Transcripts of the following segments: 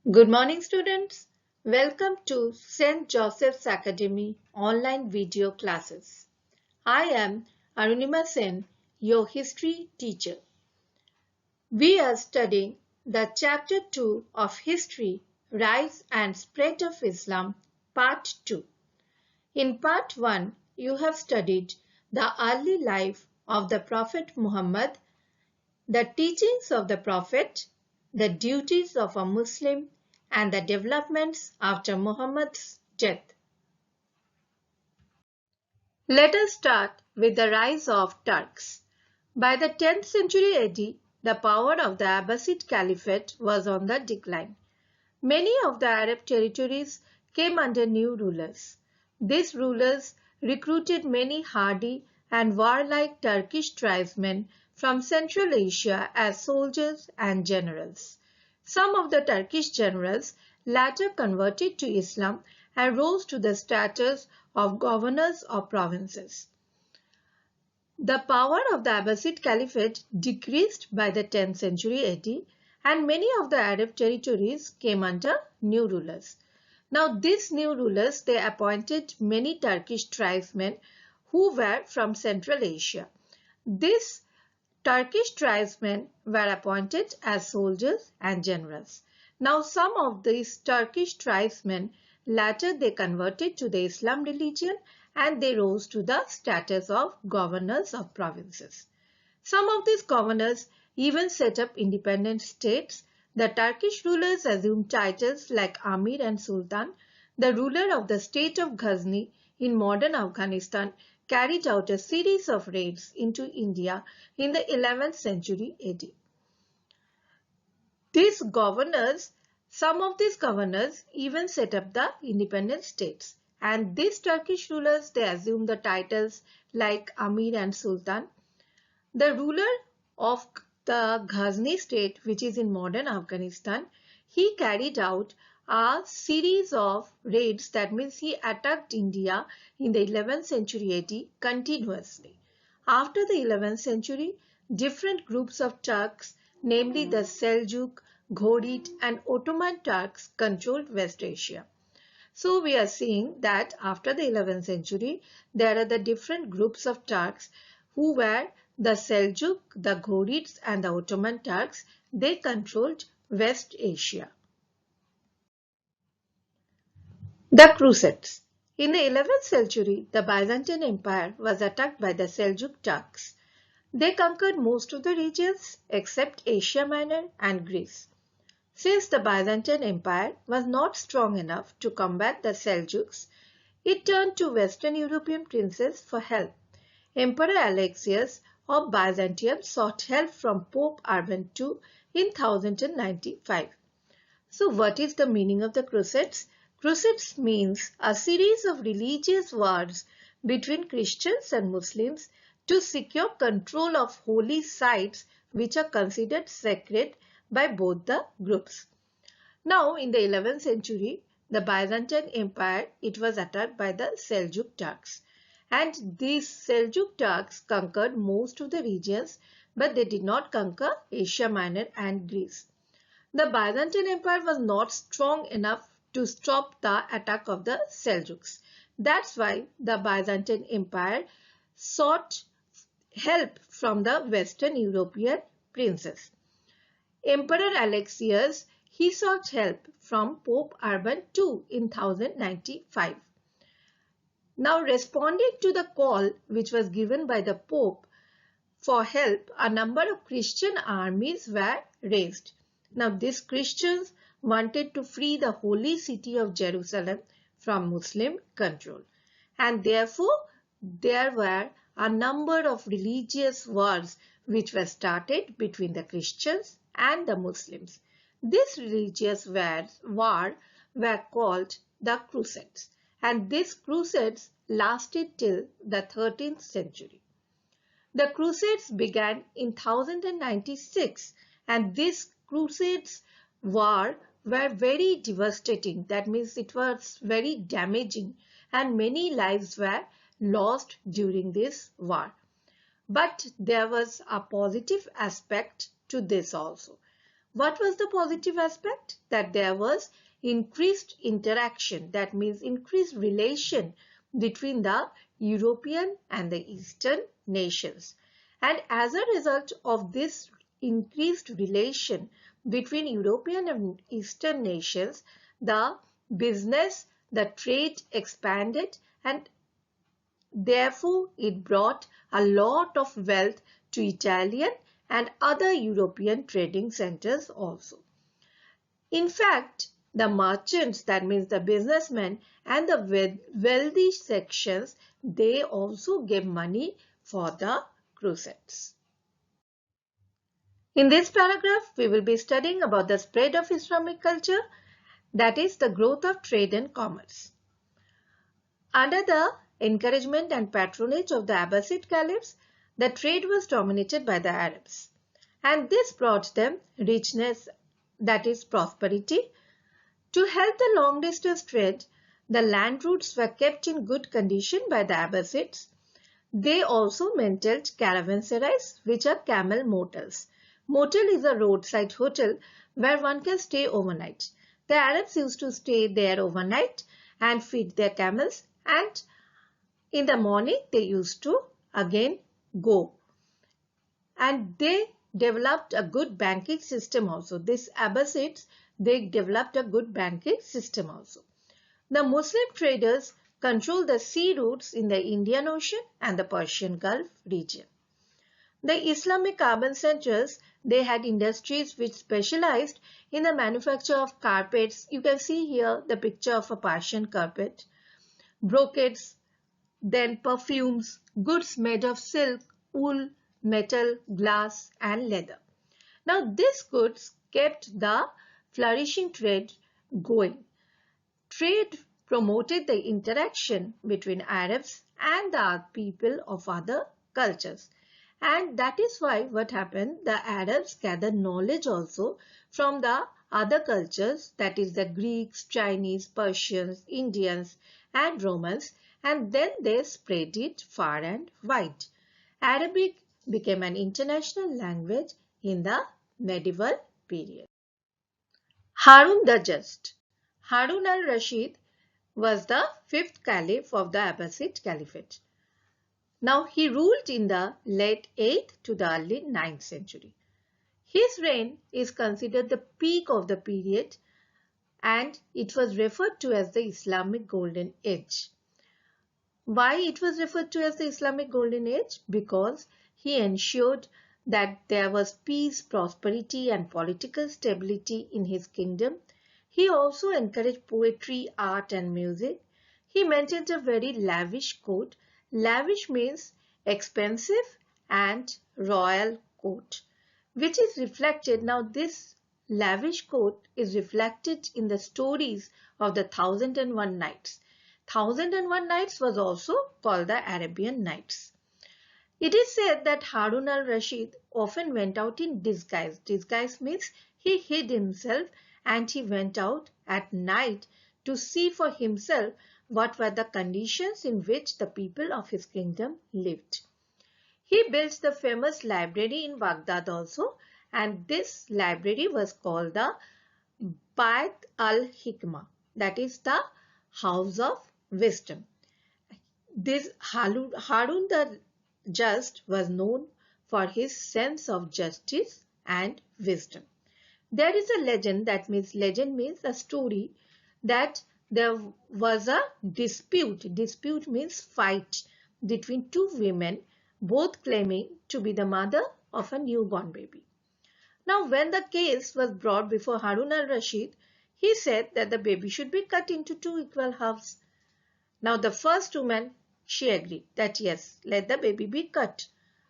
Good morning, students. Welcome to St. Joseph's Academy online video classes. I am Arunima Sen, your history teacher. We are studying the chapter 2 of History, Rise and Spread of Islam, part 2. In part 1, you have studied the early life of the Prophet Muhammad, the teachings of the Prophet, the duties of a Muslim, and the developments after Muhammad's death. Let us start with the rise of Turks. By the 10th century AD, the power of the Abbasid Caliphate was on the decline. Many of the Arab territories came under new rulers. These rulers recruited many hardy and warlike Turkish tribesmen from Central Asia as soldiers and generals. Some of the Turkish generals later converted to Islam and rose to the status of governors of provinces. The power of the Abbasid Caliphate decreased by the 10th century AD, and many of the Arab territories came under new rulers. Now these new rulers, they appointed many Turkish tribesmen who were from Central Asia. These Turkish tribesmen were appointed as soldiers and generals. Now some of these Turkish tribesmen later they converted to the Islam religion and they rose to the status of governors of provinces. Some of these governors even set up independent states. The Turkish rulers assumed titles like Amir and Sultan. The ruler of the state of Ghazni in modern Afghanistan carried out a series of raids into India in the 11th century AD. Some of these governors even set up the independent states. And these Turkish rulers, they assumed the titles like Amir and Sultan. The ruler of the Ghazni state, which is in modern Afghanistan, he carried out a series of raids. That means he attacked India in the 11th century AD continuously. After the 11th century, different groups of Turks, namely the Seljuk, Ghorid and Ottoman Turks controlled West Asia. So we are seeing that after the 11th century, there are the different groups of Turks who were the Seljuk, the Ghorids and the Ottoman Turks. They controlled West Asia. The Crusades. In the 11th century, the Byzantine Empire was attacked by the Seljuk Turks. They conquered most of the regions except Asia Minor and Greece. Since the Byzantine Empire was not strong enough to combat the Seljuks, it turned to Western European princes for help. Emperor Alexius of Byzantium sought help from Pope Urban II in 1095. So what is the meaning of the Crusades? Crusades means a series of religious wars between Christians and Muslims to secure control of holy sites which are considered sacred by both the groups. Now in the 11th century, the Byzantine Empire, it was attacked by the Seljuk Turks. And these Seljuk Turks conquered most of the regions, but they did not conquer Asia Minor and Greece. The Byzantine Empire was not strong enough to stop the attack of the Seljuks. That's why the Byzantine Empire sought help from the Western European princes. Emperor Alexius, he sought help from Pope Urban II in 1095. Now, responding to the call which was given by the Pope for help, a number of Christian armies were raised. Now, these Christians wanted to free the holy city of Jerusalem from Muslim control. And therefore, there were a number of religious wars which were started between the Christians and the Muslims. These religious wars were called the Crusades, and these Crusades lasted till the 13th century. The Crusades began in 1096, and these Crusades were very devastating. That means it was very damaging, and many lives were lost during this war. But there was a positive aspect to this also. What was the positive aspect? That there was increased interaction, that means increased relation between the European and the Eastern nations. And as a result of this increased relation between European and Eastern nations, the business, the trade expanded, and therefore it brought a lot of wealth to Italian and other European trading centers also. In fact, the merchants, that means the businessmen and the wealthy sections, they also gave money for the crusades. In this paragraph, we will be studying about the spread of Islamic culture, that is the growth of trade and commerce. Under the encouragement and patronage of the Abbasid caliphs, the trade was dominated by the Arabs, and this brought them richness, that is prosperity. To help the long-distance trade, the land routes were kept in good condition by the Abbasids. They also maintained caravanserais, which are camel motels. Motel is a roadside hotel where one can stay overnight. The Arabs used to stay there overnight and feed their camels, and in the morning they used to again go. And they developed a good banking system also. These Abbasids, they developed a good banking system also. The Muslim traders controlled the sea routes in the Indian Ocean and the Persian Gulf region. The Islamic urban centers, they had industries which specialized in the manufacture of carpets. You can see here the picture of a Persian carpet, brocades, then perfumes, goods made of silk, wool, metal, glass and leather. Now these goods kept the flourishing trade going. Trade promoted the interaction between Arabs and the people of other cultures. And that is why what happened, the Arabs gathered knowledge also from the other cultures, that is the Greeks, Chinese, Persians, Indians and Romans, and then they spread it far and wide. Arabic became an international language in the medieval period. Harun the Just. Harun al-Rashid was the fifth caliph of the Abbasid Caliphate. Now he ruled in the late 8th to the early 9th century. His reign is considered the peak of the period, and it was referred to as the Islamic Golden Age. Why it was referred to as the Islamic Golden Age? Because he ensured that there was peace, prosperity and political stability in his kingdom. He also encouraged poetry, art and music. He maintained a very lavish court. Lavish means expensive and royal court, which is reflected. Now this lavish court is reflected in the stories of the 1001 Nights. 1001 Nights was also called the Arabian Nights. It is said that Harun al-Rashid often went out in disguise. Disguise means he hid himself and he went out at night to see for himself what were the conditions in which the people of his kingdom lived. He built the famous library in Baghdad also, and this library was called the Bait al-Hikmah, that is the House of Wisdom. This Harun the Just was known for his sense of justice and wisdom. There is a legend, that means legend means a story, that there was a dispute. Dispute means fight between two women, both claiming to be the mother of a newborn baby. Now when the case was brought before Harun al-Rashid, he said that the baby should be cut into two equal halves. Now the first woman, she agreed that yes, let the baby be cut.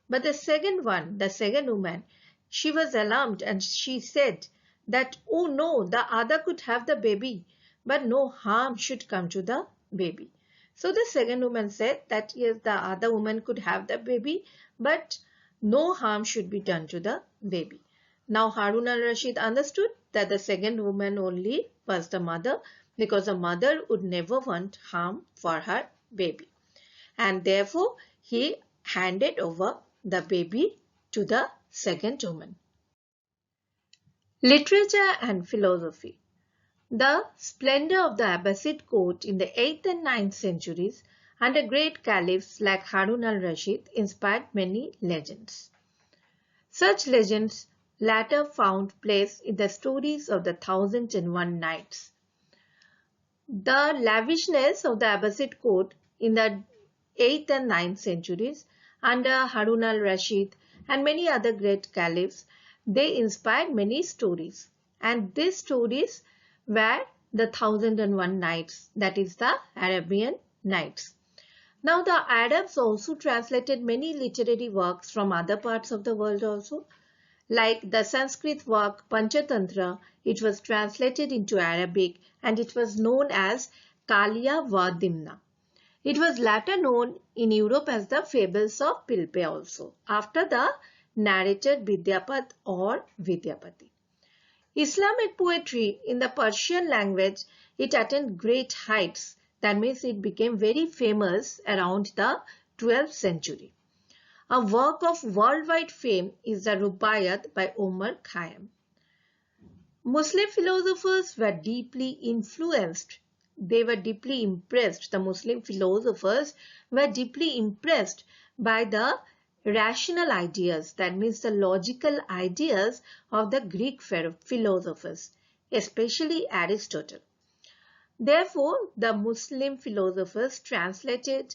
But the second woman, she was alarmed and she said that, oh no, the other could have the baby, but no harm should come to the baby. So the second woman said that yes, the other woman could have the baby, but no harm should be done to the baby. Now Harun al-Rashid understood that the second woman only was the mother, because a mother would never want harm for her baby. And therefore he handed over the baby to the second woman. Literature and philosophy. The splendor of the Abbasid court in the 8th and 9th centuries under great caliphs like Harun al-Rashid inspired many legends. Such legends later found place in the stories of the Thousand and One Nights. The lavishness of the Abbasid court in the 8th and 9th centuries under Harun al-Rashid and many other great caliphs, they inspired many stories. And these stories were the Thousand and One Nights, that is the Arabian Nights. Now the Arabs also translated many literary works from other parts of the world also. Like the Sanskrit work Panchatantra, it was translated into Arabic and it was known as Kalia Vadimna. It was later known in Europe as the Fables of Pilpay also, after the narrator Vidyapat or Vidyapati. Islamic poetry in the Persian language, it attained great heights. That means it became very famous around the 12th century. A work of worldwide fame is the Rubaiyat by Omar Khayyam. Muslim philosophers were deeply influenced. They were deeply impressed. The Muslim philosophers were deeply impressed by the rational ideas, that means the logical ideas of the Greek philosophers, especially Aristotle. Therefore, the Muslim philosophers translated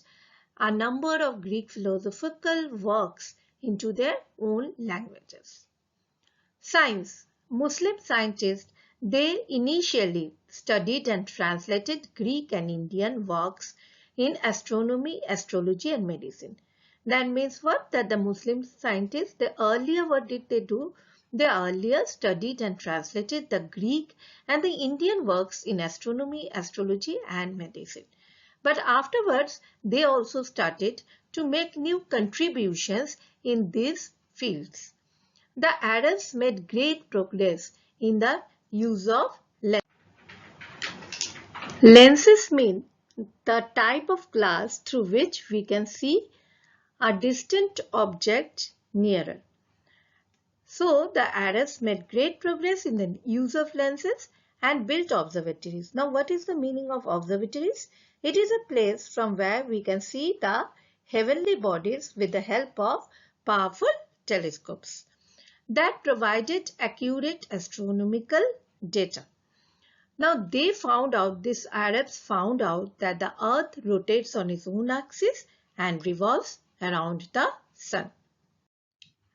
a number of Greek philosophical works into their own languages. Science. Muslim scientists, they initially studied and translated Greek and Indian works in astronomy, astrology and medicine. That means what? That the Muslim scientists, what did they do? They earlier studied and translated the Greek and the Indian works in astronomy, astrology and medicine. But afterwards, they also started to make new contributions in these fields. The Arabs made great progress in the use of lenses. Lenses mean the type of glass through which we can see a distant object nearer. So the Arabs made great progress in the use of lenses and built observatories. Now what is the meaning of observatories? It is a place from where we can see the heavenly bodies with the help of powerful telescopes that provided accurate astronomical data. Now these Arabs found out that the earth rotates on its own axis and revolves around the sun.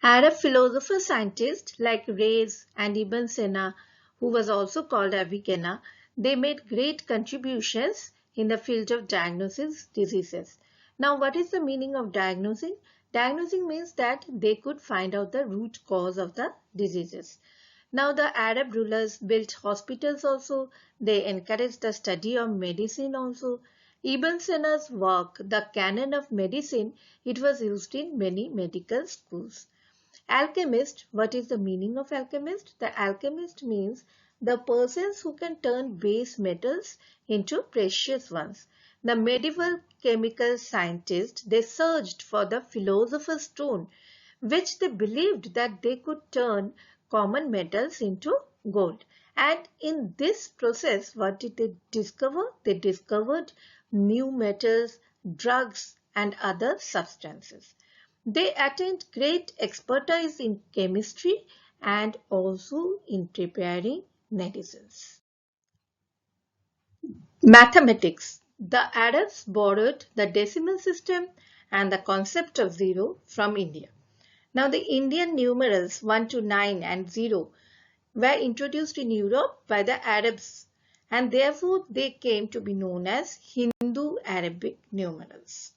Arab philosopher scientists like Reyes and Ibn Sina, who was also called Avicenna, they made great contributions in the field of diagnosing diseases. Now what is the meaning of diagnosing? Diagnosing means that they could find out the root cause of the diseases. Now the Arab rulers built hospitals also. They encouraged the study of medicine also. Ibn Sina's work, The Canon of Medicine, it was used in many medical schools. Alchemist, what is the meaning of alchemist? The alchemist means the persons who can turn base metals into precious ones. The medieval chemical scientists, they searched for the philosopher's stone, which they believed that they could turn common metals into gold. And in this process, what did they discover? They discovered new metals, drugs and other substances. They attained great expertise in chemistry and also in preparing medicines. Mathematics. The Arabs borrowed the decimal system and the concept of zero from India. Now the Indian numerals 1 to 9 and 0 were introduced in Europe by the Arabs and therefore they came to be known as Hindu-Arabic numerals.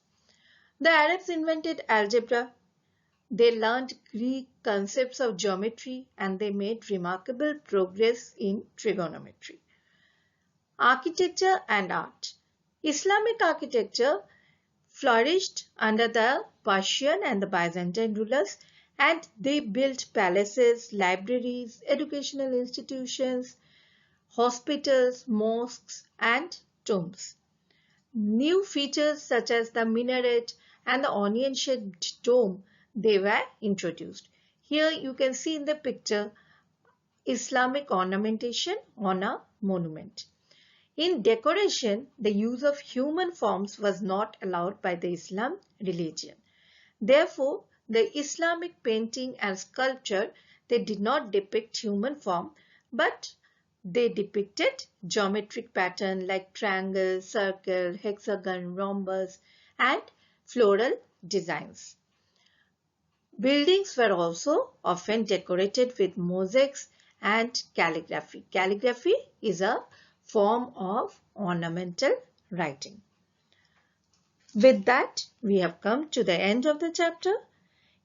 The Arabs invented algebra. They learned Greek concepts of geometry and they made remarkable progress in trigonometry. Architecture and art. Islamic architecture flourished under the Persian and the Byzantine rulers and they built palaces, libraries, educational institutions, hospitals, mosques and tombs. New features such as the minaret and the onion-shaped dome, they were introduced. Here you can see in the picture Islamic ornamentation on a monument. In decoration, the use of human forms was not allowed by the Islam religion. Therefore, the Islamic painting and sculpture, they did not depict human form, but they depicted geometric pattern like triangle, circle, hexagon, rhombus, and floral designs. Buildings were also often decorated with mosaics and calligraphy. Calligraphy is a form of ornamental writing. With that, we have come to the end of the chapter.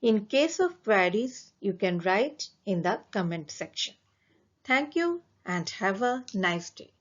In case of queries, you can write in the comment section. Thank you and have a nice day.